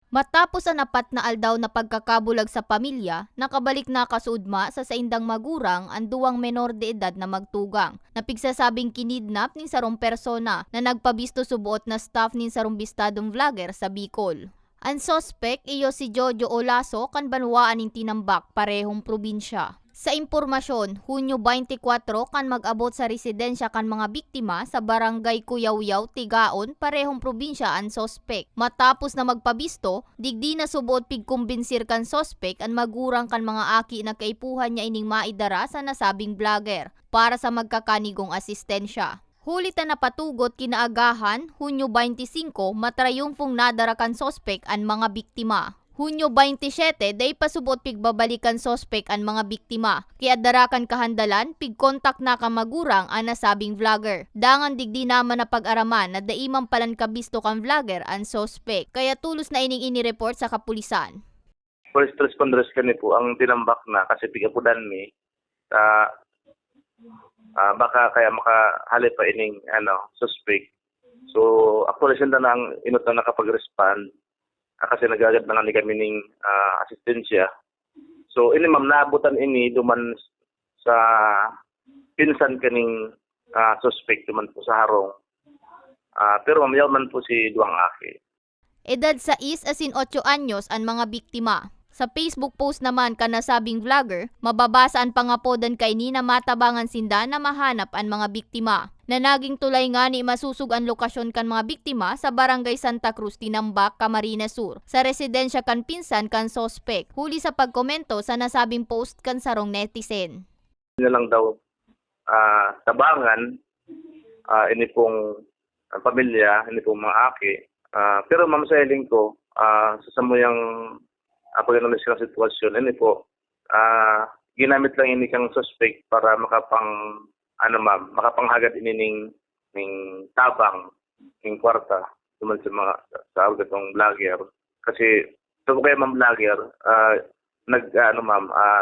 Matapos ang apat na aldaw na pagkakabulag sa pamilya, nakabalik na kasuudma sa saindang magurang ang duwang menor de edad na magtugang. Napigsasabing kinidnap nin sarong persona na nagpabisto subuot na staff nin sarong bistadong vlogger sa Bicol. Ang suspect iyo si Jojo Olaso kan banwaan nin Tinambak, parehong probinsya. Sa impormasyon, Hunyo 24 kan mag-abot sa residensya kan mga biktima sa barangay Kuyaw-Yaw, Tigaon, parehong probinsya ang sospek. Matapos na magpabisto, digdi na subuot pigkumbinsir kan sospek ang magurang kan mga aki na kaipuhan niya ining maidara sa nasabing vlogger para sa magkakanigong asistensya. Hulit na napatugot kinaagahan, Hunyo 25, matrayumfong nadara kan sospek ang mga biktima. Hunyo 27, day pasubot pigbabalikan sospek ang mga biktima. Kaya darakan kahandalan, pigkontak na kamagurang ang nasabing vlogger. Dangan digdi naman na pag-araman na daimang palan kabisto kang vlogger ang sospek. Kaya tulos na ining inireport sa kapulisan. First responders kami po ang tinambak na kasi pigapudan mi. Baka kaya makahalip pa ining suspect. So actually siya na ang inot na nakapag-respond. Kasi nagagad na nga ni kami ng asistensya. So, ini ma'am, naabutan ini duman sa pinsan kaning suspect duman po sa harong. Pero ma'am, yaw man po si duwang aki. Edad 6 asin 8 anyos ang mga biktima. Sa Facebook post naman kanasabing vlogger, mababasa ang pangapodan kay ni na matabangan sinda na mahanap ang mga biktima. Na naging tulay nga ni masusug ang lokasyon kan mga biktima sa barangay Santa Cruz, Tinambak, Camarines Sur. Sa residensya kan pinsan kan sospek. Huli sa pagkomento sa nasabing post kan sarong netizen. Yun lang daw tabangan, ini pong pamilya, ini pong mga aki. Pero ma'am sa hiling ko, sa samuyang pag-analyze ng sitwasyon, ini po, ginamit lang ini kang suspect para makapanghagad ini ning tabang, ning kwarta, tumal sa mga sa agatong vlogger. Kasi, ito kaya ma'am vlogger,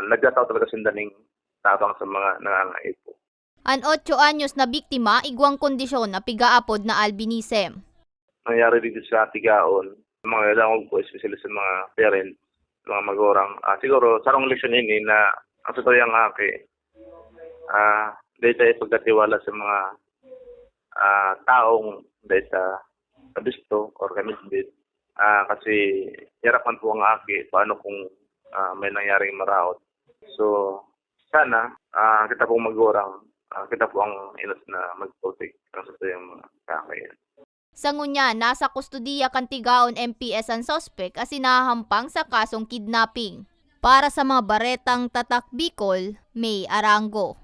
nagkataw talaga sinda ning tabang sa mga nangangait po. Ang 8 anyos na biktima, igwang kondisyon na pigaapod na albinism. Nangyari dito sa Tigaon, mga langog po, especially sa mga parents, mga magorang. Siguro, sarong leksyon ini na ang tutoyang aki, dahil tayo pagkatiwala sa mga taong dahil sa kabisto or kamisbit. Kasi, hirapan po ang aki, paano kung may nangyaring maraot. So, sana, kita pong magorang, kita po ang inas na mag-protect ang tutoyang mga aki. Sa ngunya, nasa kustudiya kan Tigaon MPS ang sospek as sinahampang sa kasong kidnapping. Para sa mga baretang Tatak Bicol, May Arango.